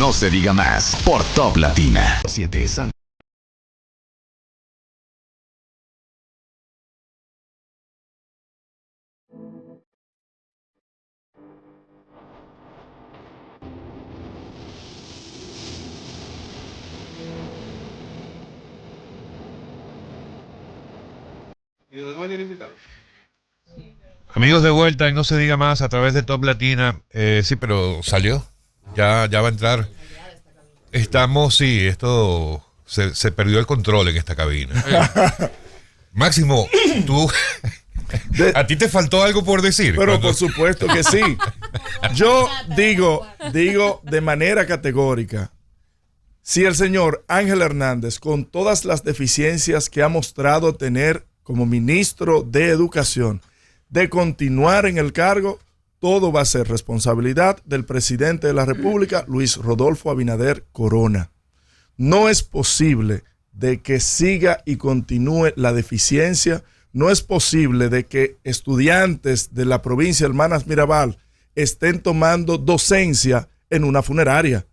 No se diga más por Top Latina 7 San. Amigos, de vuelta en No se diga más a través de Top Latina. Sí, pero salió. Ya va a entrar. Estamos, sí, esto se perdió el control en esta cabina. Máximo, tú... ¿A ti te faltó algo por decir? Pero por supuesto que sí. Yo digo de manera categórica, si el señor Ángel Hernández, con todas las deficiencias que ha mostrado tener como ministro de Educación, de continuar en el cargo, todo va a ser responsabilidad del presidente de la República, Luis Rodolfo Abinader Corona. No es posible de que siga y continúe la deficiencia. No es posible de que estudiantes de la provincia de Hermanas Mirabal estén tomando docencia en una funeraria.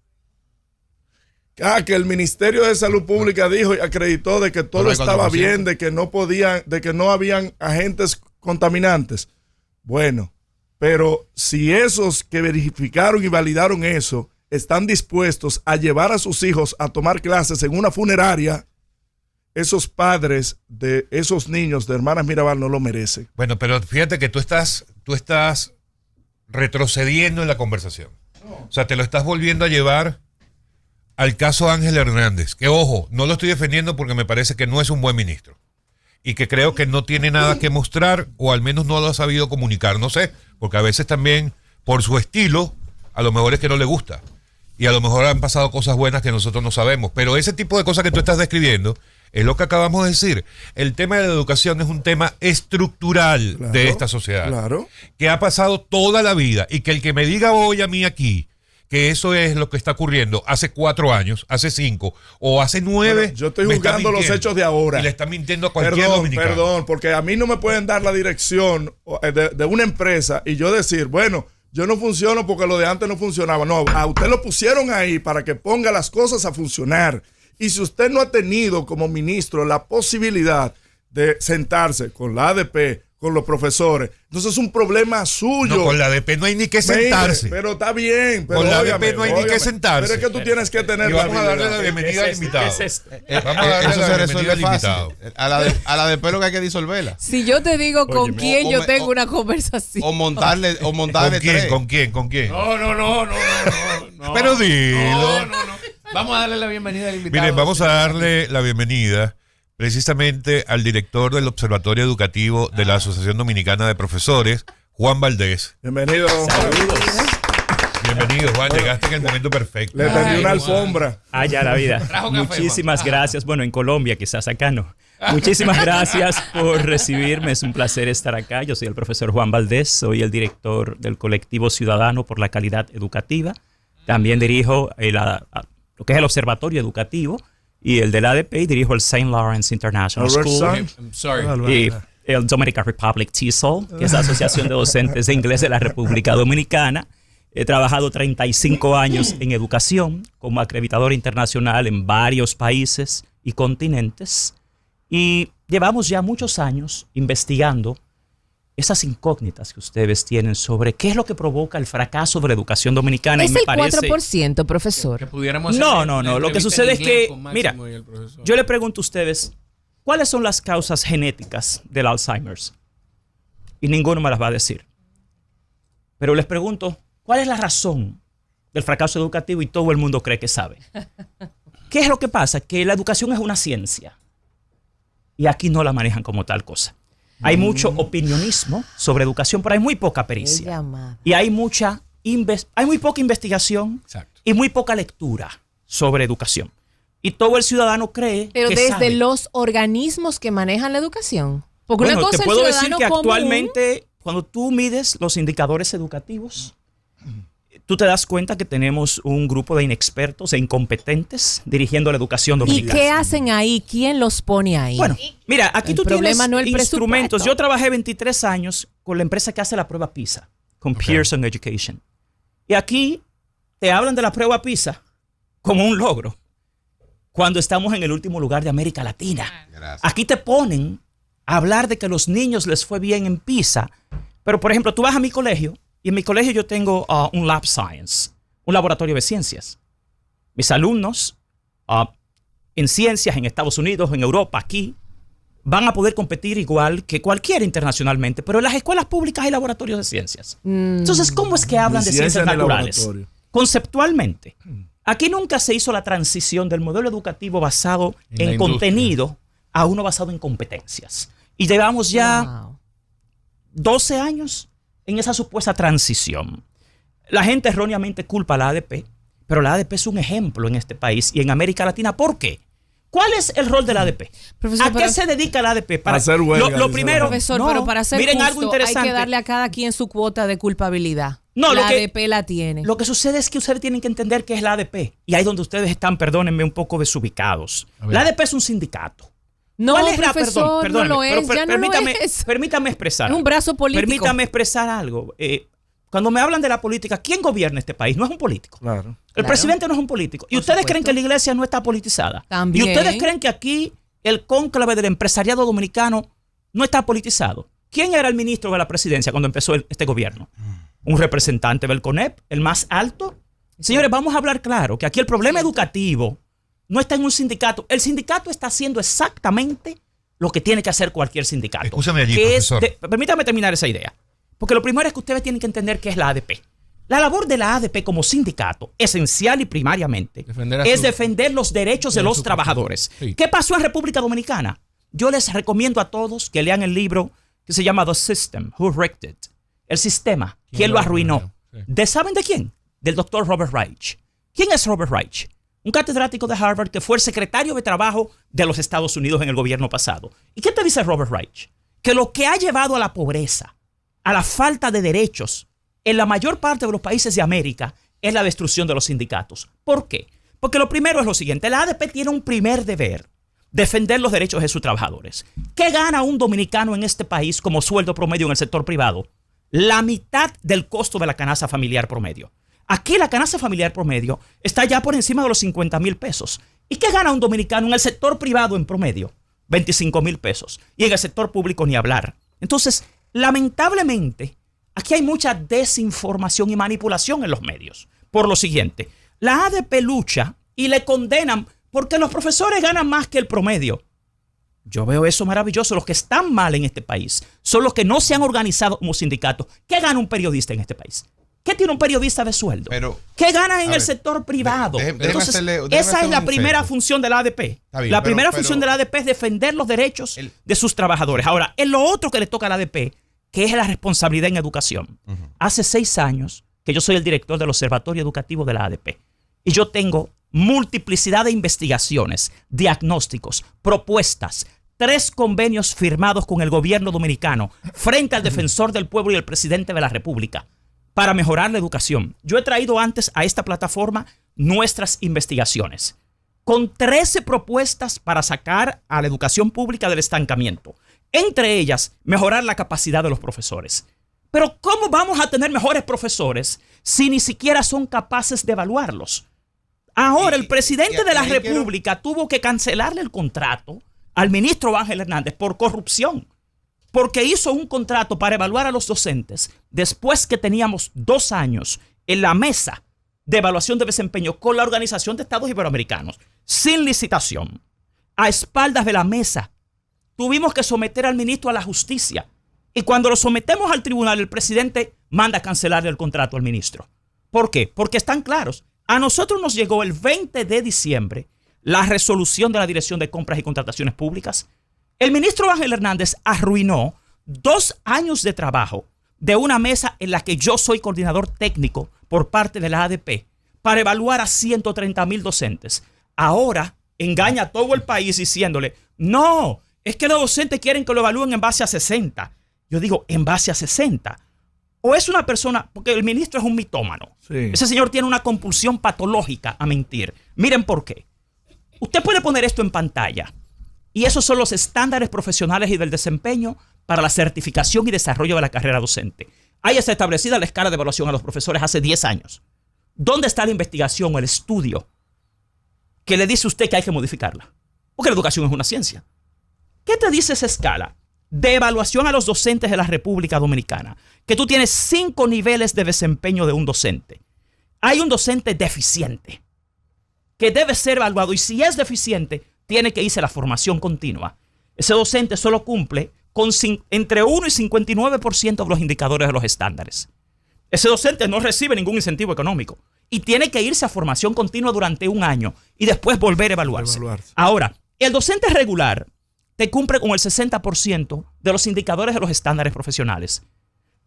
Que el Ministerio de Salud Pública dijo y acreditó de que todo estaba bien, de que no habían agentes contaminantes. Bueno, pero si esos que verificaron y validaron eso están dispuestos a llevar a sus hijos a tomar clases en una funeraria, esos padres de esos niños de Hermanas Mirabal no lo merecen. Bueno, pero fíjate que tú estás retrocediendo en la conversación. O sea, te lo estás volviendo a llevar al caso Ángel Hernández, que ojo, no lo estoy defendiendo porque me parece que no es un buen ministro y que creo que no tiene nada que mostrar, o al menos no lo ha sabido comunicar, no sé, porque a veces también por su estilo a lo mejor es que no le gusta y a lo mejor han pasado cosas buenas que nosotros no sabemos, pero ese tipo de cosas que tú estás describiendo es lo que acabamos de decir. El tema de la educación es un tema estructural de esta sociedad, que ha pasado toda la vida, y que el que me diga hoy a mí aquí que eso es lo que está ocurriendo hace 4 años, hace 5 o hace 9. Bueno, yo estoy juzgando los hechos de ahora. Y le está mintiendo a cualquier dominicano. Perdón, porque a mí no me pueden dar la dirección de una empresa y yo decir, bueno, yo no funciono porque lo de antes no funcionaba. No, a usted lo pusieron ahí para que ponga las cosas a funcionar. Y si usted no ha tenido como ministro la posibilidad de sentarse con la ADP, con los profesores, entonces es un problema suyo. No, con la ADP no hay ni que sentarse. Mire, pero está bien. Pero con la ADP no hay ni que sentarse. Pero es que tú tienes que tener. Y vamos a darle la bienvenida al invitado. Vamos a darle la bienvenida al invitado. A la ADP lo que hay que disolverla. Si yo te digo con quién yo tengo una conversación. O montarle ¿Con quién? No. Pero dilo. No. Vamos a darle la bienvenida al invitado. Miren, vamos a darle la bienvenida precisamente al director del Observatorio Educativo de la Asociación Dominicana de Profesores, Juan Valdés. Bienvenido. Saludos. Bienvenido, Juan. Llegaste en el momento perfecto. Le tendí una alfombra. Ya la vida. Muchísimas gracias. Bueno, en Colombia, quizás acá no. Muchísimas gracias por recibirme. Es un placer estar acá. Yo soy el profesor Juan Valdés. Soy el director del Colectivo Ciudadano por la Calidad Educativa. También dirijo lo que es el Observatorio Educativo y el del ADP, y dirijo el St. Lawrence International School. Y el Dominican Republic TESOL, que es la Asociación de Docentes de Inglés de la República Dominicana. He trabajado 35 años en educación como acreditador internacional en varios países y continentes. Y llevamos ya muchos años investigando esas incógnitas que ustedes tienen sobre qué es lo que provoca el fracaso de la educación dominicana. Es y me el parece 4%, profesor. No. Lo que sucede es que, mira, yo le pregunto a ustedes, ¿cuáles son las causas genéticas del Alzheimer's? Y ninguno me las va a decir. Pero les pregunto, ¿cuál es la razón del fracaso educativo? Y todo el mundo cree que sabe. ¿Qué es lo que pasa? Que la educación es una ciencia. Y aquí no la manejan como tal cosa. Hay mucho opinionismo sobre educación, pero hay muy poca pericia. Y hay muy poca investigación. Exacto. Y muy poca lectura sobre educación. Y todo el ciudadano cree pero que desde sabe. Los organismos que manejan la educación. Porque Bueno, una cosa te es puedo el decir ciudadano que común. actualmente, cuando tú mides los indicadores educativos, tú te das cuenta que tenemos un grupo de inexpertos e incompetentes dirigiendo la educación ¿Y dominicana. qué hacen ahí? ¿Quién los pone ahí? Bueno, mira, aquí tú tienes no el instrumentos. presupuesto. Yo trabajé 23 años con la empresa que hace la prueba PISA, con Pearson Education. Y aquí te hablan de la prueba PISA como un logro cuando estamos en el último lugar de América Latina. Gracias. Aquí te ponen a hablar de que a los niños les fue bien en PISA, pero por ejemplo, tú vas a mi colegio y en mi colegio yo tengo un lab science, un laboratorio de ciencias. Mis alumnos en ciencias en Estados Unidos, en Europa, aquí, van a poder competir igual que cualquiera internacionalmente, pero en las escuelas públicas hay laboratorios de ciencias. Entonces, ¿cómo es que hablan de ciencias en el naturales? laboratorio. Conceptualmente, aquí nunca se hizo la transición del modelo educativo basado En la en contenido a uno basado en competencias. Y llevamos ya Wow. 12 años en esa supuesta transición. La gente erróneamente culpa a la ADP, pero la ADP es un ejemplo en este país y en América Latina. ¿Por qué? ¿Cuál es el rol de la ADP? Profesor, ¿A qué pero- se dedica la ADP? A hacer huelga, lo dice primero, la Profesor, no, pero para ser miren justo, algo interesante. hay que darle a cada quien su cuota de culpabilidad. No, la lo que- ADP la tiene. Lo que sucede es que ustedes tienen que entender qué es la ADP. Y ahí es donde ustedes están, perdónenme, un poco desubicados. La ADP es un sindicato. no, ¿Cuál es profesor, perdóneme, no lo pero es, ya no permítame, lo es. permítame expresar. Es un brazo político. Permítame expresar algo. Cuando me hablan de la política, ¿quién gobierna este país? No es un político. Claro. El Claro. presidente no es un político. ¿Y Por ustedes supuesto. creen que la iglesia no está politizada? También. ¿Y ustedes creen que aquí el cónclave del empresariado dominicano no está politizado? ¿Quién era el ministro de la presidencia cuando empezó este gobierno? ¿Un representante del CONEP, el más alto? Señores, vamos a hablar claro, que aquí el problema educativo no está en un sindicato. El sindicato está haciendo exactamente lo que tiene que hacer cualquier sindicato. Escúchame allí, que es profesor. permítame terminar esa idea. Porque lo primero es que ustedes tienen que entender qué es la ADP. La labor de la ADP como sindicato, esencial y primariamente, Defender a es su- defender los derechos de de los su trabajadores. sí. ¿Qué pasó en República Dominicana? Yo les recomiendo a todos que lean el libro que se llama The System, Who Wrecked It? El sistema, ¿quién lo arruinó? Sí. ¿Saben de quién? Del doctor Robert Reich. ¿Quién es Robert Reich? Un catedrático de Harvard que fue el secretario de Trabajo de los Estados Unidos en el gobierno pasado. ¿Y qué te dice Robert Reich? Que lo que ha llevado a la pobreza, a la falta de derechos en la mayor parte de los países de América es la destrucción de los sindicatos. ¿Por qué? Porque lo primero es lo siguiente, la ADP tiene un primer deber, defender los derechos de sus trabajadores. ¿Qué gana un dominicano en este país como sueldo promedio en el sector privado? La mitad del costo de la canasta familiar promedio. Aquí la canasta familiar promedio está ya por encima de los 50,000 pesos. ¿Y qué gana un dominicano en el sector privado en promedio? 25,000 pesos. Y en el sector público ni hablar. Entonces, lamentablemente, aquí hay mucha desinformación y manipulación en los medios. Por lo siguiente, la ADP lucha y le condenan porque los profesores ganan más que el promedio. Yo veo eso maravilloso. Los que están mal en este país son los que no se han organizado como sindicatos. ¿Qué gana un periodista en este país? ¿Qué tiene un periodista de sueldo? Pero, ¿Qué gana en a el ver, sector privado? déjeme Entonces, déjeme esa es hacerle la un primera centro. función de la ADP. Está bien, La pero- primera pero- función de la ADP es defender los derechos de sus trabajadores. Ahora, en lo otro que le toca a la ADP, que es la responsabilidad en educación. Hace 6 años que yo soy el director del Observatorio Educativo de la ADP. Y yo tengo multiplicidad de investigaciones, diagnósticos, propuestas, 3 convenios firmados con el gobierno dominicano frente al defensor del pueblo y el presidente de la República para mejorar la educación. Yo he traído antes a esta plataforma nuestras investigaciones con 13 propuestas para sacar a la educación pública del estancamiento. Entre ellas, mejorar la capacidad de los profesores. Pero ¿cómo vamos a tener mejores profesores si ni siquiera son capaces de evaluarlos? Ahora, el presidente de la ahí República tuvo que cancelarle el contrato al ministro Ángel Hernández por corrupción, porque hizo un contrato para evaluar a los docentes después que teníamos 2 años en la mesa de evaluación de desempeño con la Organización de Estados Iberoamericanos, sin licitación, a espaldas de la mesa. Tuvimos que someter al ministro a la justicia. Y cuando lo sometemos al tribunal, el presidente manda a cancelarle el contrato al ministro. ¿Por qué? Porque están claros. A nosotros nos llegó el 20 de diciembre la resolución de la Dirección de Compras y Contrataciones Públicas. El ministro Ángel Hernández arruinó 2 años de trabajo de una mesa en la que yo soy coordinador técnico por parte de la ADP para evaluar a 130,000 docentes. Ahora engaña a todo el país diciéndole, no, es que los docentes quieren que lo evalúen en base a 60. Yo digo, ¿en base a 60? O es una persona, porque el ministro es un mitómano. Sí. Ese señor tiene una compulsión patológica a mentir. Miren por qué. Usted puede poner esto en pantalla. Y esos son los estándares profesionales y del desempeño para la certificación y desarrollo de la carrera docente. Ahí está establecida la escala de evaluación a los profesores hace 10 años. ¿Dónde está la investigación o el estudio que le dice a usted que hay que modificarla. Porque la educación es una ciencia. ¿Qué te dice esa escala de evaluación a los docentes de la República Dominicana? Que tú tienes 5 niveles de desempeño de un docente. Hay un docente deficiente que debe ser evaluado, y si es deficiente, tiene que irse a la formación continua. Ese docente solo cumple con entre 1 y 59% de los indicadores de los estándares. Ese docente no recibe ningún incentivo económico y tiene que irse a formación continua durante un año y después volver a evaluarse. Ahora, el docente regular te cumple con el 60% de los indicadores de los estándares profesionales.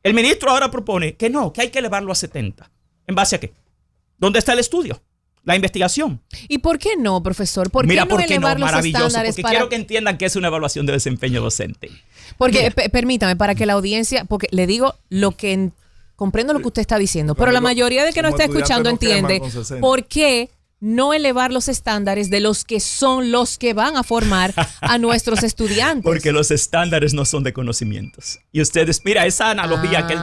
El ministro ahora propone que no, que hay que elevarlo a 70%. ¿En base a qué? ¿Dónde está el estudio? La investigación. ¿Y por qué no, profesor? ¿Por Mira, qué no ¿por qué elevar no? los Maravilloso, estándares porque para...? quiero que entiendan que es una evaluación de desempeño docente. Porque, permítame, para que la audiencia... Porque le digo lo que... comprendo lo que usted está diciendo, pero la mayoría de que nos está escuchando entiende por qué no elevar los estándares de los que son los que van a formar a nuestros estudiantes. Porque los estándares no son de conocimientos. Y ustedes, mira, esa analogía que él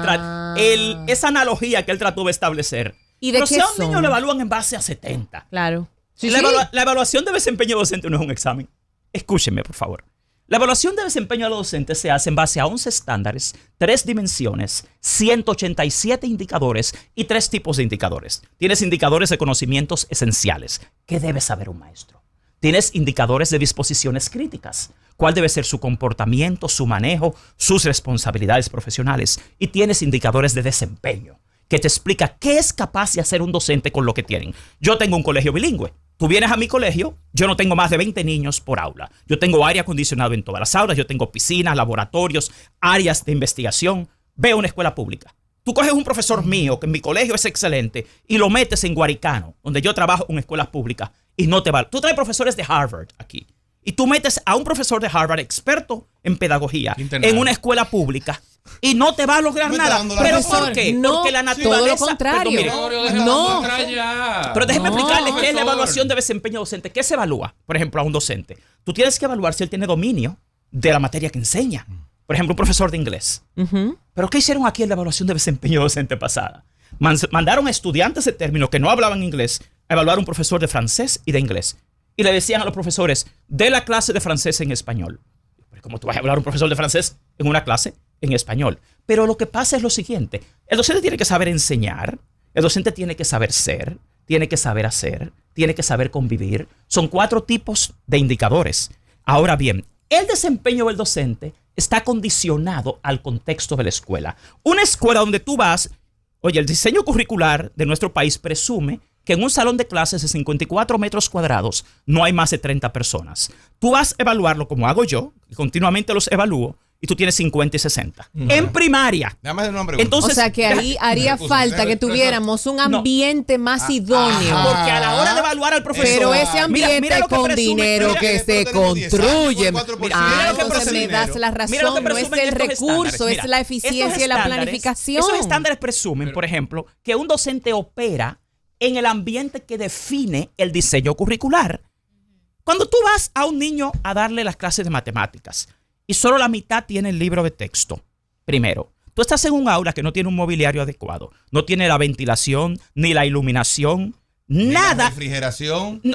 trató de establecer. ¿Y de pero qué si a un son? niño lo evalúan en base a 70. Claro. Sí, La evaluación de desempeño docente no es un examen. Escúchenme, por favor. La evaluación de desempeño de los docentes se hace en base a 11 estándares, 3 dimensiones, 187 indicadores y 3 tipos de indicadores. Tienes indicadores de conocimientos esenciales. ¿Qué debe saber un maestro? Tienes indicadores de disposiciones críticas. ¿Cuál debe ser su comportamiento, su manejo, sus responsabilidades profesionales? Y tienes indicadores de desempeño, que te explica qué es capaz de hacer un docente con lo que tienen. Yo tengo un colegio bilingüe. Tú vienes a mi colegio, yo no tengo más de 20 niños por aula. Yo tengo aire acondicionado en todas las aulas, yo tengo piscinas, laboratorios, áreas de investigación. Ve a una escuela pública. Tú coges un profesor mío, que en mi colegio es excelente, y lo metes en Guaricano, donde yo trabajo en escuelas públicas, y no te va. Tú traes profesores de Harvard aquí, y tú metes a un profesor de Harvard experto en pedagogía en una escuela pública, y no te va a lograr nada. ¿Pero por qué? No, porque la naturaleza... todo lo contrario. No. Pero déjeme explicarles qué es la evaluación de desempeño docente. ¿Qué se evalúa, por ejemplo, a un docente? Tú tienes que evaluar si él tiene dominio de la materia que enseña. Por ejemplo, un profesor de inglés. ¿Pero qué hicieron aquí en la evaluación de desempeño docente pasada? Mandaron a estudiantes de término que no hablaban inglés a evaluar a un profesor de francés y de inglés. Y le decían a los profesores, de la clase de francés en español. Pero ¿cómo tú vas a hablar a un profesor de francés en una clase en español? Pero lo que pasa es lo siguiente. El docente tiene que saber enseñar. El docente tiene que saber ser. Tiene que saber hacer. Tiene que saber convivir. Son 4 tipos de indicadores. Ahora bien, el desempeño del docente está condicionado al contexto de la escuela. Una escuela donde tú vas... Oye, el diseño curricular de nuestro país presume que en un salón de clases de 54 metros cuadrados no hay más de 30 personas. Tú vas a evaluarlo como hago yo, y continuamente los evalúo, y tú tienes 50 y 60. En primaria. Entonces, o sea que ahí haría falta que tuviéramos un ambiente más idóneo. Porque a la hora de evaluar al profesor... Pero ese ambiente con dinero que se construye. Entonces me das la razón. No es el recurso, es la eficiencia y la planificación. Esos estándares presumen, por ejemplo, que un docente opera en el ambiente que define el diseño curricular. Cuando tú vas a un niño a darle las clases de matemáticas y solo la mitad tiene el libro de texto, primero, tú estás en un aula que no tiene un mobiliario adecuado, no tiene la ventilación, ni la iluminación, nada. La refrigeración. No,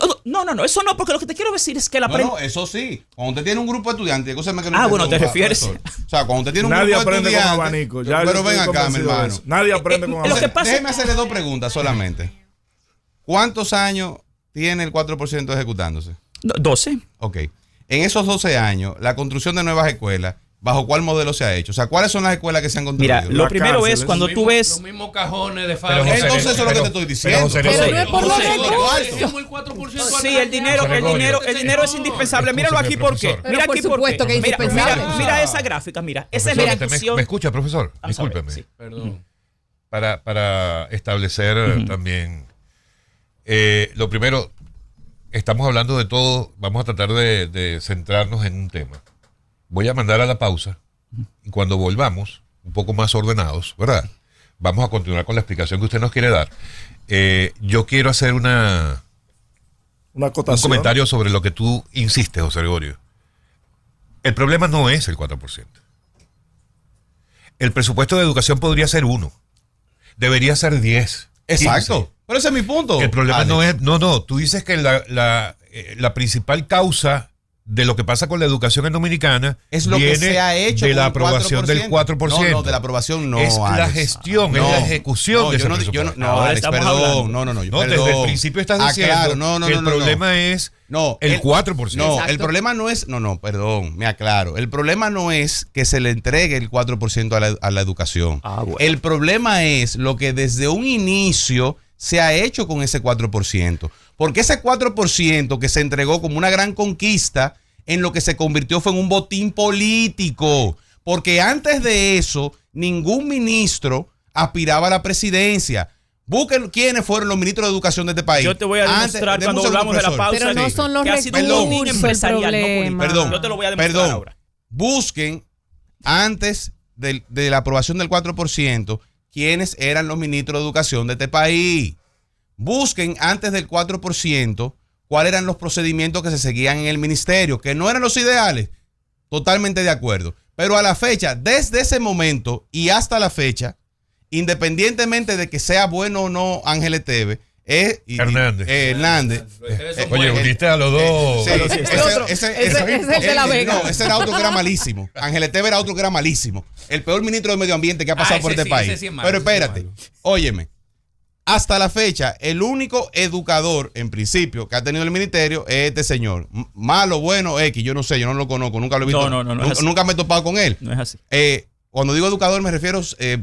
eso no, porque lo que te quiero decir es que la... No, eso sí. Cuando usted tiene un grupo de estudiantes... bueno, ¿te refieres? O sea, cuando usted tiene un nadie grupo de estudiantes... Nadie aprende con abanico. Pero ven acá, mi hermano. Nadie aprende con abanico. Déjeme hacerle 2 preguntas solamente. ¿Cuántos años tiene el 4% ejecutándose? 12. Ok. En esos 12 años, la construcción de nuevas escuelas, ¿bajo cuál modelo se ha hecho? O sea, ¿cuáles son las escuelas que se han construido? Mira, lo primero es cuando tú ves... Los mismos cajones de fábrica. Entonces eso es lo que te estoy diciendo. Pero no es por los recursos. Sí, el dinero es indispensable. Míralo aquí porque... Mira aquí supuesto que es indispensable. Mira esa gráfica, mira. Esa es la ejecución. ¿Me escucha, profesor? Discúlpeme. Sí. Perdón. Para establecer también... lo primero, estamos hablando de todo, vamos a tratar de centrarnos en un tema. Voy a mandar a la pausa y cuando volvamos, un poco más ordenados, ¿verdad? Vamos a continuar con la explicación que usted nos quiere dar. Yo quiero hacer un comentario sobre lo que tú insistes, José Gregorio. El problema no es el 4%. El presupuesto de educación podría ser 1, debería ser 10. Exacto. 15. Pero ese es mi punto. El problema Alex. no es... No, tú dices que la principal causa de lo que pasa con la educación en Dominicana es lo que se ha hecho de la con el aprobación del 4%. No, de la aprobación no, es la Alex. gestión, es la ejecución de ese presupuesto. Ahora Alex, estamos perdón. hablando. No, No, desde el principio estás diciendo que el problema es el 4%. No, Exacto. el problema no es... Perdón, me aclaro. El problema no es que se le entregue el 4% a la educación. Bueno. El problema es lo que desde un inicio se ha hecho con ese 4%. Porque ese 4% que se entregó como una gran conquista, en lo que se convirtió fue en un botín político. Porque antes de eso, ningún ministro aspiraba a la presidencia. Busquen quiénes fueron los ministros de educación de este país. Yo te voy a demostrar cuando hablamos de la pausa. Pero no son los que ha sido un recursos botín el empresarial, no problema. político. Yo te lo voy a demostrar ahora. Busquen antes de la aprobación del 4% quiénes eran los ministros de educación de este país. Busquen antes del 4% cuáles eran los procedimientos que se seguían en el ministerio, que no eran los ideales. Totalmente de acuerdo. Pero a la fecha, desde ese momento y hasta la fecha, independientemente de que sea bueno o no Ángel Esteve, Hernández. Oye, uniste a los dos. Ese es el de La Vega. No, ese era otro que era malísimo. Ángel Esteve era otro que era malísimo. El peor ministro de Medio Ambiente que ha pasado por este país. Pero espérate, óyeme. Hasta la fecha, el único educador, en principio, que ha tenido el ministerio es este señor. Malo, bueno, X, yo no sé, yo no lo conozco, nunca lo he visto. No, nunca me he topado con él. No es así. Cuando digo educador me refiero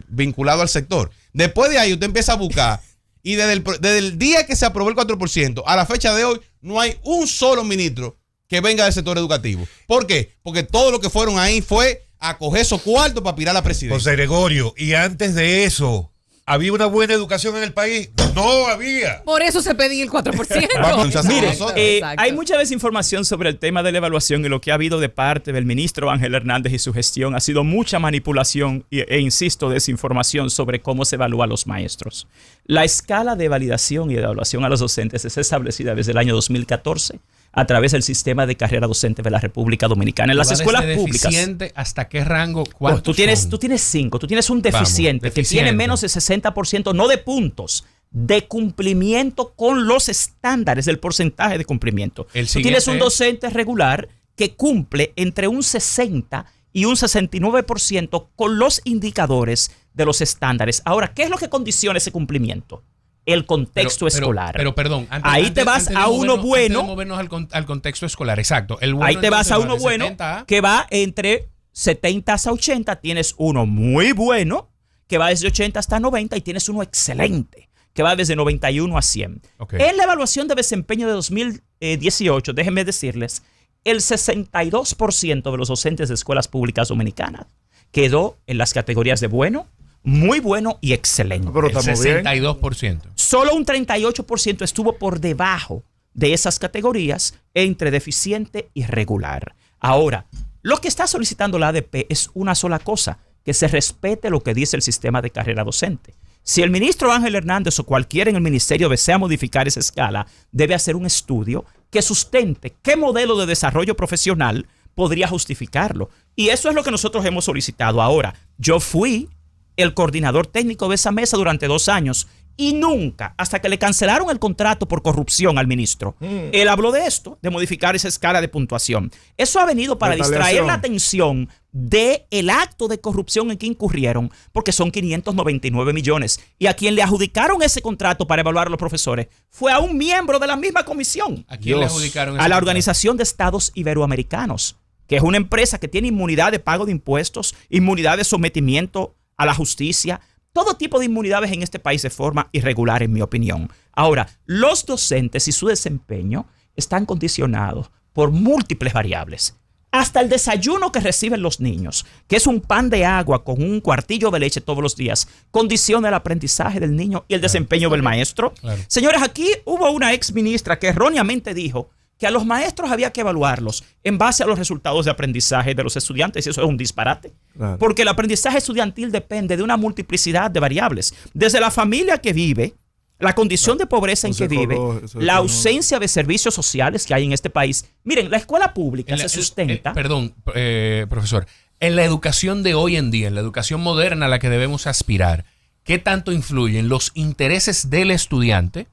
vinculado al sector. Después de ahí usted empieza a buscar y desde el día que se aprobó el 4% a la fecha de hoy no hay un solo ministro que venga del sector educativo. ¿Por qué? Porque todo lo que fueron ahí fue a coger esos cuartos para aspirar a la presidencia. José Gregorio, y antes de eso, ¿había una buena educación en el país? No había. Por eso se pedía el 4%. Mire, Exacto. hay mucha desinformación sobre el tema de la evaluación y lo que ha habido de parte del ministro Ángel Hernández y su gestión ha sido mucha manipulación e insisto, desinformación sobre cómo se evalúa a los maestros. La escala de validación y de evaluación a los docentes es establecida desde el año 2014 a través del sistema de carrera docente de la República Dominicana. En las escuelas públicas. ¿Hasta qué rango? Tú tienes 5, tú tienes un deficiente que tiene menos de 60%, no de puntos, de cumplimiento con los estándares del porcentaje de cumplimiento. Tú tienes un docente regular que cumple entre un 60 y un 69% con los indicadores de los estándares. Ahora, ¿qué es lo que condiciona ese cumplimiento? El contexto escolar. Pero perdón, ahí te vas a uno bueno. Antes de movernos al contexto escolar, exacto. Ahí te vas a uno bueno que va entre 70 hasta 80. Tienes uno muy bueno que va desde 80 hasta 90 y tienes uno excelente que va desde 91 a 100. Okay. En la evaluación de desempeño de 2018, déjenme decirles, el 62% de los docentes de escuelas públicas dominicanas quedó en las categorías de bueno, muy bueno y excelente. Pero estamos bien. 62%. Solo un 38% estuvo por debajo de esas categorías entre deficiente y regular. Ahora, lo que está solicitando la ADP es una sola cosa, que se respete lo que dice el sistema de carrera docente. Si el ministro Ángel Hernández o cualquiera en el ministerio desea modificar esa escala, debe hacer un estudio que sustente qué modelo de desarrollo profesional podría justificarlo. Y eso es lo que nosotros hemos solicitado. Ahora, yo fui el coordinador técnico de esa mesa durante 2 años y nunca, hasta que le cancelaron el contrato por corrupción al ministro, él habló de esto, de modificar esa escala de puntuación. Eso ha venido para distraer la atención del acto de corrupción en que incurrieron, porque son 599 millones. Y a quien le adjudicaron ese contrato para evaluar a los profesores fue a un miembro de la misma comisión. ¿A quién le adjudicaron ese A la contrato? Organización de Estados Iberoamericanos, que es una empresa que tiene inmunidad de pago de impuestos, inmunidad de sometimiento a la justicia, todo tipo de inmunidades en este país de forma irregular, en mi opinión. Ahora, los docentes y su desempeño están condicionados por múltiples variables. Hasta el desayuno que reciben los niños, que es un pan de agua con un cuartillo de leche todos los días, condiciona el aprendizaje del niño y el desempeño del maestro. Claro. Señores, aquí hubo una ex ministra que erróneamente dijo que a los maestros había que evaluarlos en base a los resultados de aprendizaje de los estudiantes, y eso es un disparate. Claro. Porque el aprendizaje estudiantil depende de una multiplicidad de variables. Desde la familia que vive, la condición de pobreza en que vive, la ausencia de servicios sociales que hay en este país. Miren, la escuela pública se sustenta. Profesor, en la educación de hoy en día, en la educación moderna a la que debemos aspirar, ¿qué tanto influyen los intereses del estudiante,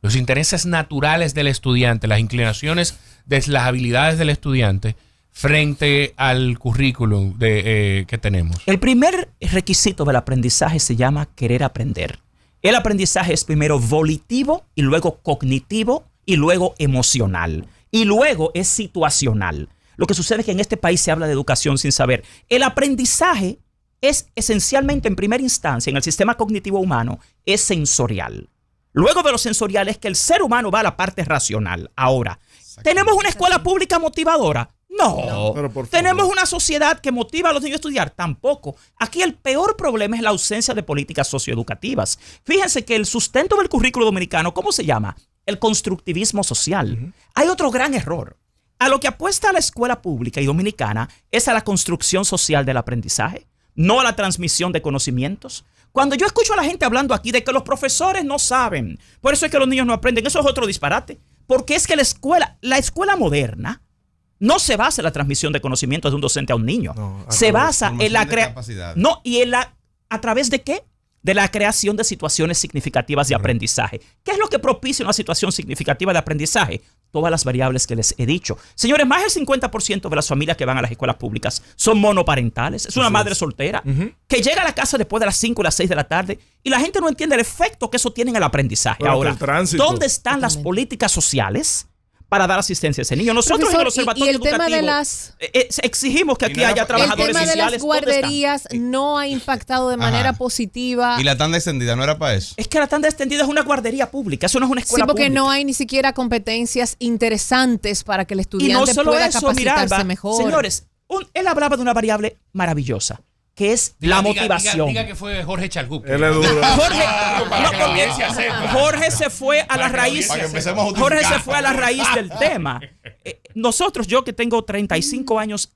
los intereses naturales del estudiante, las inclinaciones de las habilidades del estudiante frente al currículum que tenemos? El primer requisito del aprendizaje se llama querer aprender. El aprendizaje es primero volitivo y luego cognitivo y luego emocional y luego es situacional. Lo que sucede es que en este país se habla de educación sin saber. El aprendizaje es esencialmente, en primera instancia, en el sistema cognitivo humano, es sensorial. Luego de lo sensorial es que el ser humano va a la parte racional. Ahora, ¿tenemos una escuela pública motivadora? No. ¿Tenemos una sociedad que motiva a los niños a estudiar? Tampoco. Aquí el peor problema es la ausencia de políticas socioeducativas. Fíjense que el sustento del currículo dominicano, ¿cómo se llama? El constructivismo social. Hay otro gran error. A lo que apuesta la escuela pública y dominicana es a la construcción social del aprendizaje, no a la transmisión de conocimientos. Cuando yo escucho a la gente hablando aquí de que los profesores no saben, por eso es que los niños no aprenden, eso es otro disparate. Porque es que la escuela moderna no se basa en la transmisión de conocimientos de un docente a un niño. No, se basa en la creación. No, y ¿a través de qué? De la creación de situaciones significativas de aprendizaje. ¿Qué es lo que propicia una situación significativa de aprendizaje? Todas las variables que les he dicho. Señores, más del 50% de las familias que van a las escuelas públicas son monoparentales. Es una madre soltera que llega a la casa después de las 5 o las 6 de la tarde y la gente no entiende el efecto que eso tiene en el aprendizaje. Pero ahora, ¿dónde están las políticas sociales para dar asistencia a ese niño? Nosotros en el observatorio y el tema educativo de las exigimos que aquí haya trabajadores sociales. El tema de las guarderías no ha impactado de manera positiva. Y la tanda extendida no era para eso. Es que la tanda extendida es una guardería pública, eso no es una escuela pública. Sí, porque no hay ni siquiera competencias interesantes para que el estudiante pueda capacitarse mejor. Señores, él hablaba de una variable maravillosa, que es la motivación. Diga que fue Jorge Chalgup. Él es duro. Jorge se fue a la raíz. Jorge se fue a la raíz del tema. Nosotros, yo que tengo 35 años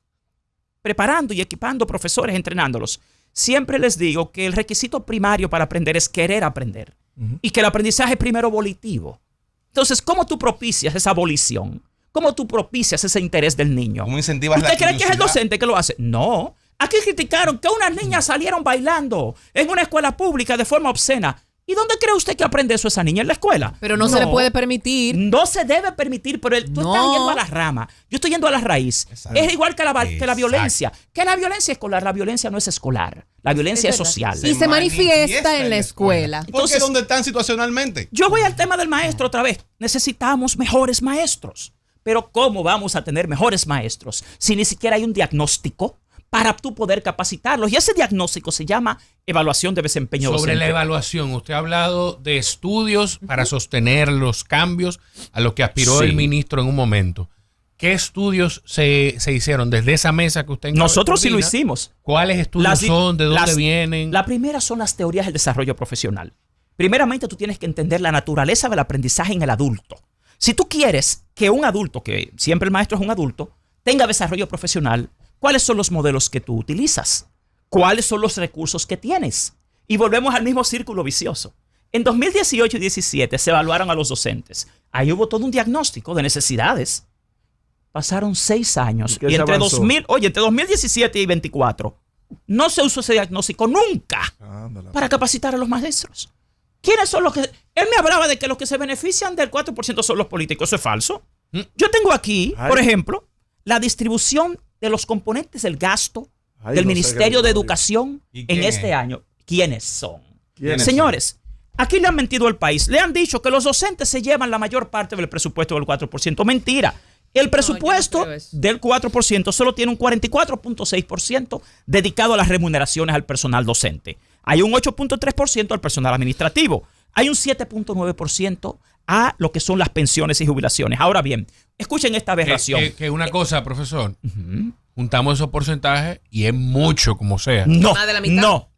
preparando y equipando profesores, entrenándolos, siempre les digo que el requisito primario para aprender es querer aprender. Y que el aprendizaje es primero volitivo. Entonces, ¿cómo tú propicias esa volición? ¿Cómo tú propicias ese interés del niño? ¿Cómo incentivas ¿Usted cree que es el docente que lo hace? No. Aquí criticaron que unas niñas salieron bailando en una escuela pública de forma obscena. ¿Y dónde cree usted que aprende eso esa niña? ¿En la escuela? Pero no se le puede permitir. No se debe permitir, pero tú estás yendo a la rama. Yo estoy yendo a la raíz. Exacto. Es igual que la violencia. Que la violencia escolar. La violencia no es escolar. La violencia es social. Y se manifiesta en la escuela. Entonces, ¿dónde están situacionalmente? Yo voy al tema del maestro otra vez. Necesitamos mejores maestros. Pero ¿cómo vamos a tener mejores maestros si ni siquiera hay un diagnóstico para tú poder capacitarlos? Y ese diagnóstico se llama evaluación de desempeño docente. Sobre la evaluación, usted ha hablado de estudios para sostener los cambios a lo que aspiró el ministro en un momento. ¿Qué estudios se hicieron desde esa mesa que usted Nosotros sí lo hicimos. ¿Cuáles estudios son? ¿De dónde vienen? La primera son las teorías del desarrollo profesional. Primeramente, tú tienes que entender la naturaleza del aprendizaje en el adulto. Si tú quieres que un adulto, que siempre el maestro es un adulto, tenga desarrollo profesional, ¿cuáles son los modelos que tú utilizas? ¿Cuáles son los recursos que tienes? Y volvemos al mismo círculo vicioso. En 2018 y 2017 se evaluaron a los docentes. Ahí hubo todo un diagnóstico de necesidades. Pasaron 6 años. Y entre 2017 y 2024 no se usó ese diagnóstico nunca para capacitar a los maestros. ¿Quiénes son los que...? Él me hablaba de que los que se benefician del 4% son los políticos. Eso es falso. Yo tengo aquí, por ejemplo, la distribución de los componentes del gasto del Ministerio de Educación en este año. ¿Quiénes son? Señores, aquí le han mentido al país. Le han dicho que los docentes se llevan la mayor parte del presupuesto del 4%. Mentira. El presupuesto del 4% solo tiene un 44.6% dedicado a las remuneraciones al personal docente. Hay un 8.3% al personal administrativo. Hay un 7.9% a lo que son las pensiones y jubilaciones. Ahora bien, escuchen esta aberración. Que una cosa, profesor. Juntamos esos porcentajes y es mucho como sea. No. Estamos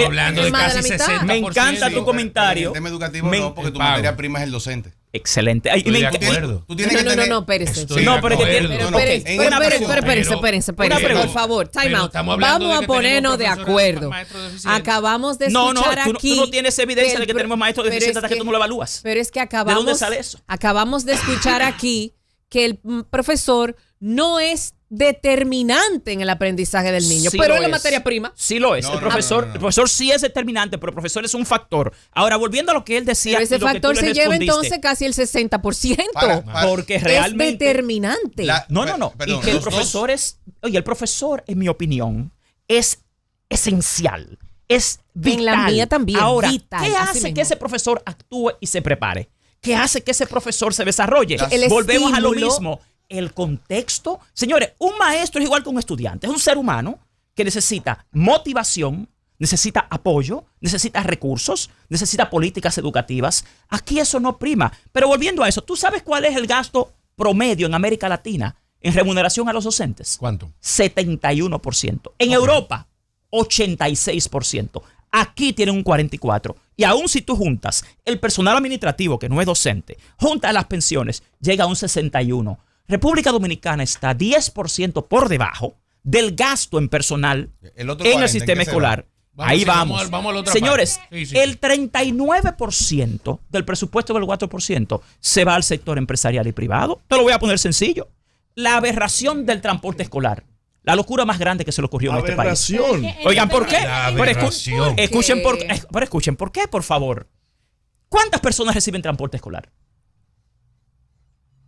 hablando de casi 60%. Me encanta tu comentario. En el tema educativo no, porque tu materia prima es el docente. Excelente. Estoy de acuerdo. Tú tienes que tener... No, espérese. Espérese. Por favor, time out. Vamos a ponernos de acuerdo. Acabamos de escuchar aquí... Tú no tienes evidencia de que tenemos maestros deficientes hasta que tú no lo evalúas. Pero es que ¿De dónde sale eso? Acabamos de escuchar aquí que el profesor no es determinante en el aprendizaje del niño, Sí pero lo es la es. materia prima. Sí lo es. No, el profesor sí es determinante, pero el profesor es un factor. Ahora, volviendo a lo que él decía. Pero ese y lo que factor tú le se lleva respondiste, entonces casi el 60%. porque es realmente determinante. No. Perdón, y que el los dos- profesor oye, el profesor, en mi opinión, es esencial. Es vital. En la mía también, Ahora, vital, ¿qué así hace mismo. que ese profesor actúe y se prepare? ¿Qué hace que ese profesor se desarrolle? El Volvemos a lo estímulo. mismo. El contexto. Señores, un maestro es igual que un estudiante. Es un ser humano que necesita motivación, necesita apoyo, necesita recursos, necesita políticas educativas. Aquí eso no prima. Pero volviendo a eso, ¿tú sabes cuál es el gasto promedio en América Latina en remuneración a los docentes? ¿Cuánto? 71%. En Europa, 86%. Aquí tienen un 44%. Y aún si tú juntas el personal administrativo, que no es docente, juntas las pensiones, llega a un 61%. República Dominicana está 10% por debajo del gasto en personal El otro en 40, el sistema ¿en qué se escolar. va? Ahí Sí, vamos. vamos a la otra Señores, parte. Sí. el 39% del presupuesto del 4% se va al sector empresarial y privado. Te lo voy a poner sencillo. La aberración del transporte escolar. La locura más grande que se le ocurrió en este país. Aberración. Oigan, ¿por qué? La Pero aberración. escuchen por qué, por favor. ¿Cuántas personas reciben transporte escolar?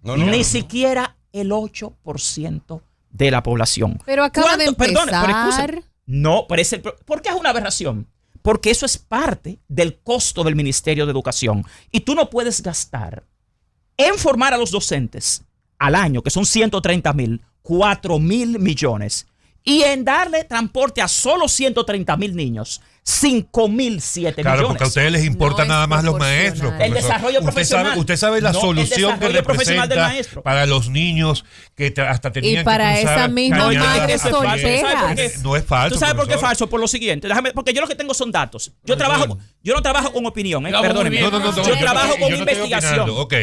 Ni siquiera el 8% de la población. Pero acaba de Perdone, pero empezar. excusen. No, pero ¿por qué es una aberración? Porque eso es parte del costo del Ministerio de Educación. Y tú no puedes gastar en formar a los docentes al año, que son 130,000, 4,000 millones, y en darle transporte a solo 130,000 niños, 5,007 Claro, millones. porque a ustedes les importa No es nada más los proporcional. maestros. El profesor. desarrollo profesional. Usted sabe la No, el solución que desarrollo profesional del representa maestro. para los niños que hasta tenían Y para que cruzar esa misma cañadas madre a pie. solteras. No es falso. ¿Tú sabes por qué es profesor. falso? Por lo siguiente. Porque yo lo que tengo son datos. Yo no trabajo con opinión, Vamos muy perdónenme. bien. No, Yo trabajo con yo no estoy investigación. opinando. Ok.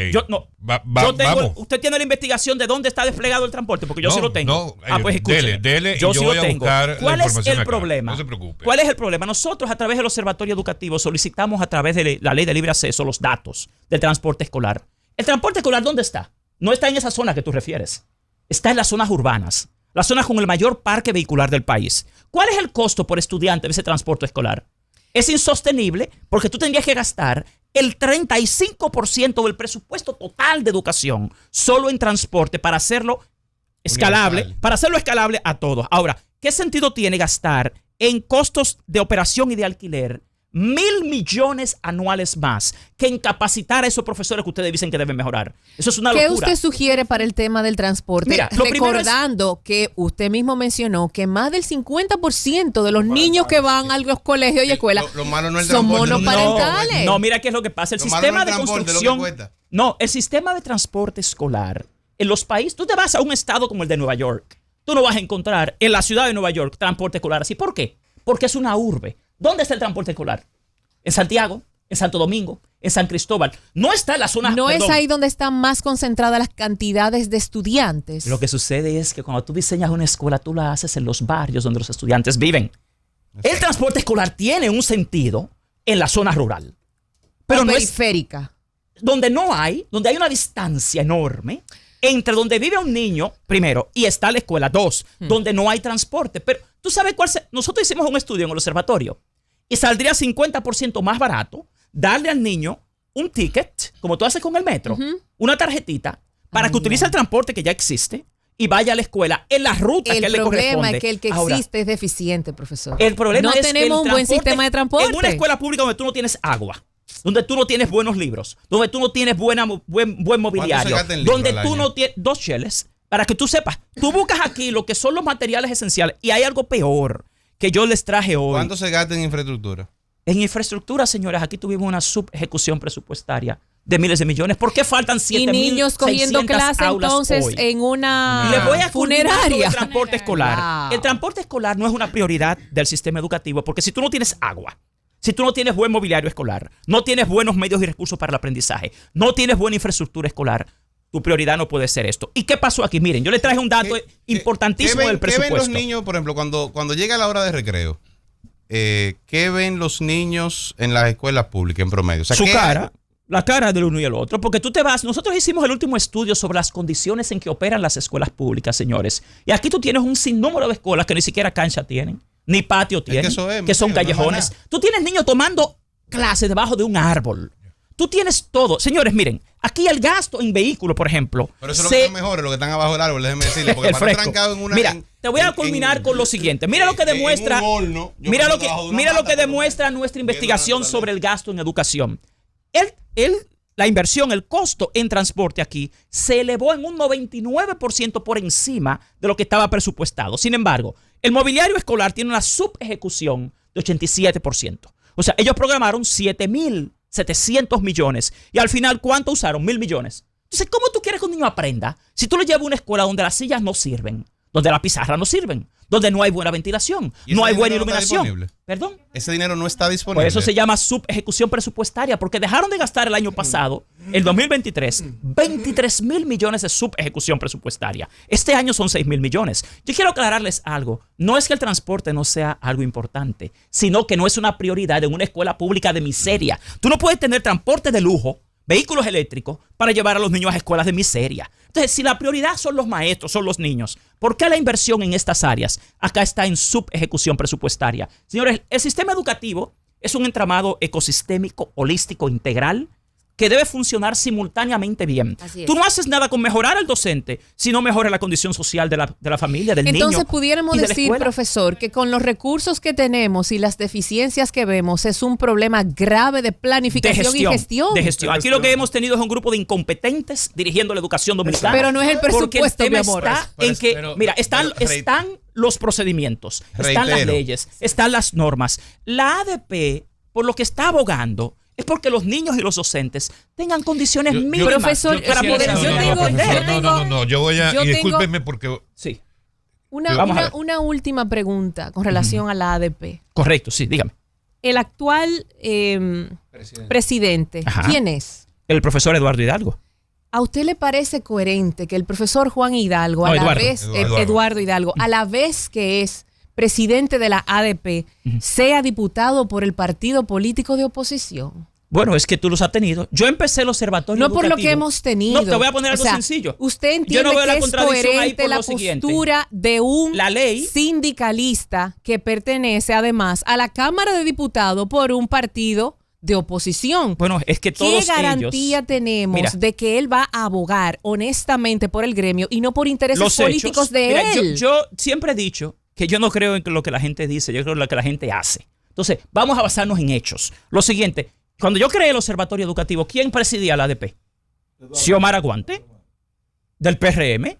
Vamos. Vamos. Usted tiene la investigación de dónde está desplegado el transporte, porque yo No, sí lo tengo. Pues escúcheme. dele, y yo yo sí voy lo a tengo. buscar la ¿Cuál es información el acá? problema? No se preocupe. ¿Cuál es el problema? Nosotros, a través del Observatorio Educativo, solicitamos a través de la Ley de Libre Acceso los datos del transporte escolar. ¿El transporte escolar dónde está? No está en esa zona que tú refieres. Está en las zonas urbanas, las zonas con el mayor parque vehicular del país. ¿Cuál es el costo por estudiante de ese transporte escolar? Es insostenible porque tú tendrías que gastar el 35% del presupuesto total de educación solo en transporte para hacerlo escalable, Universal. para hacerlo escalable a todos. Ahora, ¿qué sentido tiene gastar en costos de operación y de alquiler 1,000 millones anuales más que en capacitar a esos profesores que ustedes dicen que deben mejorar? Eso es una ¿Qué locura. usted sugiere para el tema del transporte? Mira, lo primero recordando que usted mismo mencionó que más del 50% de los niños que van a los colegios y escuelas Lo malo no es el son transporte, monoparentales. No, mira qué es lo que pasa. El Lo malo sistema no es de el transporte, construcción. lo que cuesta. No, el sistema de transporte escolar en los países. Tú te vas a un estado como el de Nueva York. Tú no vas a encontrar en la ciudad de Nueva York transporte escolar así. ¿Por qué? Porque es una urbe. ¿Dónde está el transporte escolar? En Santiago, en Santo Domingo, en San Cristóbal. No está en la zona. No perdón. es ahí donde están más concentradas las cantidades de estudiantes. Lo que sucede es que cuando tú diseñas una escuela, tú la haces en los barrios donde los estudiantes viven. El transporte escolar tiene un sentido en la zona rural. Pero no es periférica. donde hay una distancia enorme entre donde vive un niño, primero, y está la escuela, dos, donde no hay transporte. Pero tú sabes nosotros hicimos un estudio en el observatorio y saldría 50% más barato darle al niño un ticket, como tú haces con el metro, una tarjetita, para que utilice el transporte que ya existe y vaya a la escuela en la ruta que El le corresponde. problema es que el que Ahora, existe es deficiente, profesor. el problema no es que tenemos el un buen transporte- sistema de transporte. En una escuela pública donde tú no tienes agua, donde tú no tienes buenos libros, donde tú no tienes buen mobiliario, gasta en libros donde al tú año? no tienes 2 cheles, para que tú sepas, tú buscas aquí lo que son los materiales esenciales y hay algo peor que yo les traje hoy. ¿Cuánto se gasta en infraestructura? En infraestructura, señores, aquí tuvimos una subejecución presupuestaria de miles de millones. ¿Por qué faltan y 7,600 niños cogiendo clase aulas entonces hoy? en una Les voy a culminar con funeraria. el transporte escolar. Wow. El transporte escolar no es una prioridad del sistema educativo porque si tú no tienes agua, si tú no tienes buen mobiliario escolar, no tienes buenos medios y recursos para el aprendizaje, no tienes buena infraestructura escolar, tu prioridad no puede ser esto. ¿Y qué pasó aquí? Miren, yo les traje un dato importantísimo del ¿Qué presupuesto. ven los niños, por ejemplo, cuando llega la hora de recreo? ¿Qué ven los niños en las escuelas públicas en promedio? O sea, Su ¿qué- cara. la cara del uno y el otro, porque tú te vas, nosotros hicimos el último estudio sobre las condiciones en que operan las escuelas públicas, señores, y aquí tú tienes un sinnúmero de escuelas que ni siquiera cancha tienen, ni patio tienen, que son callejones. Tú tienes niños tomando clases debajo de un árbol. Tú tienes todo. Señores, miren, aquí el gasto en vehículo, por ejemplo. Pero eso es lo que están mejores, los que están abajo del árbol, déjeme decirle, porque para estar trancado en una... Mira, te voy a culminar con lo siguiente. Mira lo que demuestra, mira lo que demuestra nuestra investigación sobre el gasto en educación. La inversión, el costo en transporte aquí se elevó en un 99% por encima de lo que estaba presupuestado. Sin embargo, el mobiliario escolar tiene una subejecución de 87%. O sea, ellos programaron 7.700 millones y al final, ¿cuánto usaron? 1.000 millones. Entonces, ¿cómo tú quieres que un niño aprenda si tú le llevas a una escuela donde las sillas no sirven, donde las pizarras no sirven, donde no hay buena ventilación, no hay buena iluminación? ¿Perdón? Ese dinero no está disponible. Por eso se llama subejecución presupuestaria, porque dejaron de gastar el año pasado, el 2023, 23.000 millones de subejecución presupuestaria. Este año son 6.000 millones. Yo quiero aclararles algo. No es que el transporte no sea algo importante, sino que no es una prioridad en una escuela pública de miseria. Tú no puedes tener transporte de lujo, vehículos eléctricos, para llevar a los niños a escuelas de miseria. Entonces, si la prioridad son los maestros, son los niños, ¿por qué la inversión en estas áreas acá está en subejecución presupuestaria? Señores, el sistema educativo es un entramado ecosistémico, holístico, integral, que debe funcionar simultáneamente bien. Tú no haces nada con mejorar al docente si no mejora la condición social de la familia, del niño. Entonces pudiéramos decir, profesor, que con los recursos que tenemos y las deficiencias que vemos es un problema grave de planificación y gestión. De gestión. Aquí lo que hemos tenido es un grupo de incompetentes dirigiendo la educación dominicana. Pero no es el presupuesto, porque el tema mi amor. está en que, mira, están los procedimientos, están las leyes, están las normas. La ADP, por lo que está abogando, es porque los niños y los docentes tengan condiciones mínimas profesor, para poder... Yo voy a... Y discúlpenme porque... Sí. Una última pregunta con relación a la ADP. Correcto, sí, dígame. El actual presidente, ¿quién es? El profesor Eduardo Hidalgo. ¿A usted le parece coherente que el profesor Juan Hidalgo, Eduardo Hidalgo, a la vez que es presidente de la ADP, sea diputado por el partido político de oposición? Bueno, es que tú los has tenido. Yo empecé el observatorio educativo. No por lo que hemos tenido. No, te voy a poner algo sencillo. Usted entiende que es coherente la postura de un sindicalista que pertenece además a la Cámara de Diputados por un partido de oposición. Bueno, es que todos ¿Qué garantía tenemos de que él va a abogar honestamente por el gremio y no por intereses políticos de él? Yo siempre he dicho que yo no creo en lo que la gente dice, yo creo en lo que la gente hace. Entonces, vamos a basarnos en hechos. Lo siguiente, cuando yo creé el Observatorio Educativo, ¿quién presidía la ADP? Xiomara Aguante, del PRM.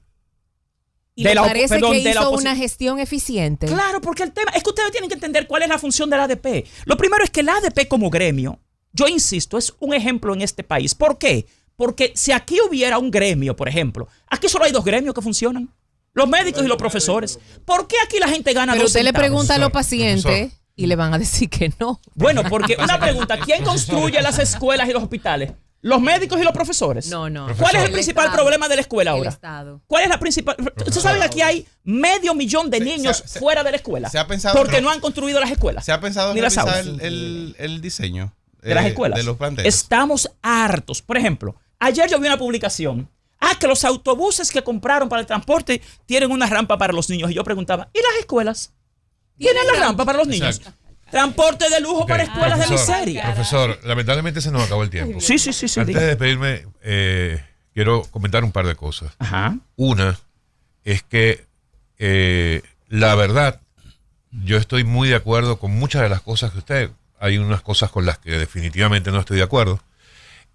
¿Y le parece que hizo una gestión eficiente? Claro, porque el tema es que ustedes tienen que entender cuál es la función de la ADP. Lo primero es que la ADP como gremio, yo insisto, es un ejemplo en este país. ¿Por qué? Porque si aquí hubiera un gremio, por ejemplo, aquí solo hay dos gremios que funcionan. Los médicos y los profesores. ¿Por qué aquí la gente gana 2 centavos? Pero usted le pregunta a los pacientes y le van a decir que no. Bueno, porque una pregunta, ¿quién construye las escuelas y los hospitales? ¿Los médicos y los profesores? No. ¿Cuál es el principal problema de la escuela ahora? El Estado. ¿Cuál es la principal? Ustedes saben que aquí hay 500,000 de niños fuera de la escuela. Se ha pensado porque no han construido las escuelas. Se ha pensado en revisar el diseño de las escuelas. De los planteles. Estamos hartos. Por ejemplo, ayer yo vi una publicación. Que los autobuses que compraron para el transporte tienen una rampa para los niños. Y yo preguntaba, ¿y las escuelas? ¿Tienen la rampa para los niños? Exacto. Transporte de lujo para escuelas de miseria. Profesor, lamentablemente se nos acabó el tiempo. Sí. Antes de despedirme, quiero comentar un par de cosas. Una es que la verdad, yo estoy muy de acuerdo con muchas de las cosas que usted... Hay unas cosas con las que definitivamente no estoy de acuerdo.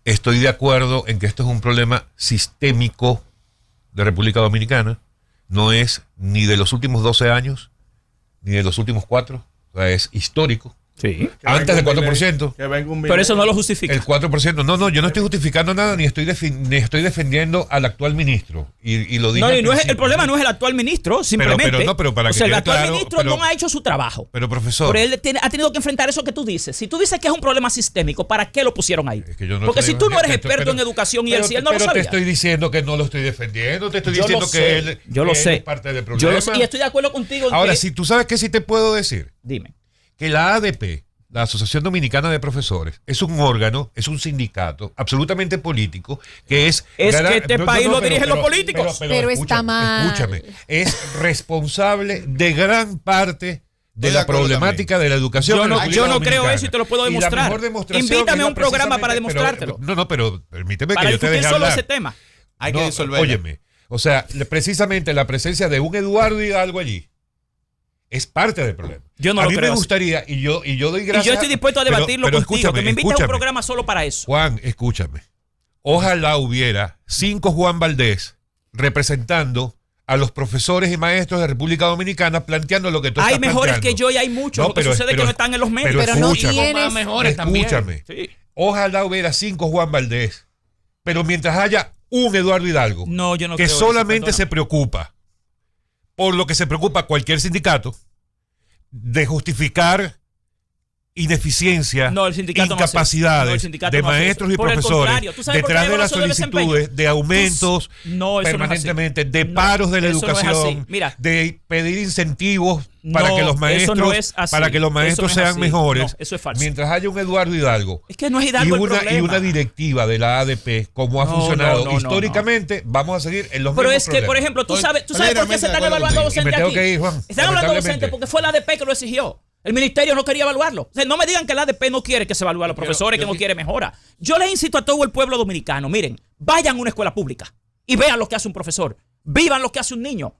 Estoy de acuerdo en que esto es un problema sistémico de República Dominicana. No es ni de los últimos 12 años, ni de los últimos 4. O sea, es histórico. Sí. Antes del 4%. Pero eso no lo justifica. El 4%. No, yo no estoy justificando nada, ni estoy defendiendo al actual ministro. Y lo digo. El problema no es el actual ministro, simplemente. Pero para que el actual ministro no ha hecho su trabajo. Pero, profesor. Pero él ha tenido que enfrentar eso que tú dices. Si tú dices que es un problema sistémico, ¿para qué lo pusieron ahí? Es que yo no porque si tú no eres experto en educación y él sí, él no lo sabía. Pero te estoy diciendo que no lo estoy defendiendo. Te estoy diciendo que él es parte del problema. Yo lo sé, y estoy de acuerdo contigo. Ahora, si tú sabes que sí te puedo decir. Dime. Que la ADP la Asociación Dominicana de Profesores, es un órgano, es un sindicato absolutamente político que es... que este país lo dirigen los políticos. Pero está mal. Escúchame, es responsable de gran parte de la problemática de la educación. Yo no creo eso y te lo puedo demostrar. Y la mejor demostración Invítame a un programa precisamente- para demostrártelo. Pero permíteme Para que yo te discutir deje solo hablar. ese tema. Hay que disolverlo. Óyeme, o sea, precisamente la presencia de un Eduardo Hidalgo allí es parte del problema. Yo no a lo mí creo me así. gustaría, y yo doy gracias. Y yo estoy dispuesto a debatirlo pero contigo, que me invites a un escúchame. programa solo para eso. Juan, escúchame. Ojalá hubiera 5 Juan Valdés representando a los profesores y maestros de República Dominicana planteando lo que tú Hay estás mejores planteando. que yo y hay muchos. No, Lo que pero- sucede es que pero- no están en los medios. pero Pero no escúchame. tienes... mejores también. Escúchame. Sí. Ojalá hubiera 5 Juan Valdés. Pero mientras haya un Eduardo Hidalgo No, yo no que creo solamente eso, se preocupa por lo que se preocupa cualquier sindicato de justificar ineficiencia, No, el sindicato no hace eso. incapacidades No, el sindicato de no hace eso. maestros y Por el profesores contrario, ¿tú sabes por qué detrás de hay las evaluación de solicitudes desempeño? de aumentos No, eso no es así. permanentemente, de No, paros de la eso no es así. educación, Mira. de pedir incentivos para No, que los eso maestros, no es así. para que los Eso maestros no es sean así. mejores, No, eso es falso. mientras haya un Eduardo Hidalgo Es que no es Hidalgo el y problema. una directiva de la ADP, como ha No, funcionado no, no, históricamente, vamos a seguir en los Pero mismos es que, por problemas. ejemplo, tú Estoy sabes por qué se plenamente están de acuerdo evaluando contigo. Y me docentes tengo aquí. que ir, Juan, Están hablando lamentablemente. docentes porque fue la ADP que lo exigió. El ministerio no quería evaluarlo. O sea, no me digan que la ADP no quiere que se evalúe a los profesores, que no quiere mejora. Yo les insisto a todo el pueblo dominicano, miren, vayan a una escuela pública y vean lo que hace un profesor. Vivan lo que hace un niño.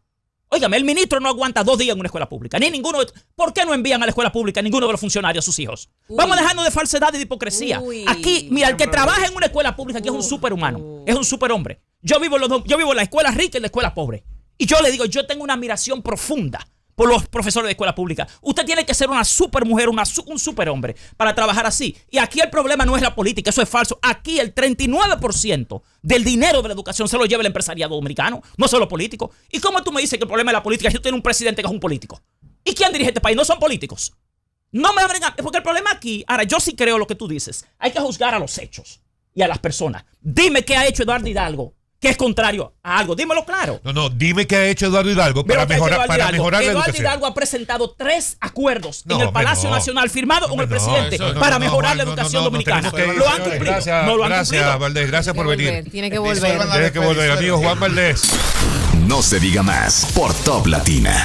Óigame, el ministro no aguanta 2 días en una escuela pública. Ni ninguno. ¿Por qué no envían a la escuela pública ninguno de los funcionarios a sus hijos? Vamos a dejarnos de falsedad y de hipocresía. Uy. Aquí, mira, el que trabaja en una escuela pública aquí es un superhumano, es un superhombre. Yo vivo en la escuela rica y en la escuela pobre. Y yo le digo, yo tengo una admiración profunda por los profesores de escuela pública. Usted tiene que ser una supermujer, un superhombre para trabajar así. Y aquí el problema no es la política, eso es falso. Aquí el 39% del dinero de la educación se lo lleva el empresariado dominicano, no solo políticos. ¿Y cómo tú me dices que el problema es la política si tú tienes un presidente que es un político? ¿Y quién dirige este país? No son políticos. No me abren, porque el problema aquí, ahora yo sí creo lo que tú dices, hay que juzgar a los hechos y a las personas. Dime qué ha hecho Eduardo Hidalgo que es contrario a algo, dímelo claro. No, dime qué ha hecho Eduardo Hidalgo Mira para lo que ha hecho mejorar, Eduardo Hidalgo. la Eduardo educación. Hidalgo ha presentado 3 acuerdos No, en el hombre, Palacio no. Nacional firmados con el Hombre, no, presidente eso no, para no, mejorar la no, educación no, dominicana. tenemos que ir, ¿Lo han señores. cumplido? Gracias, No lo han gracias, cumplido. Valdés, gracias por venir. Tiene que Disuelvan volver. la Tiene que volver, amigo Juan Valdés. No se diga más por Top Latina.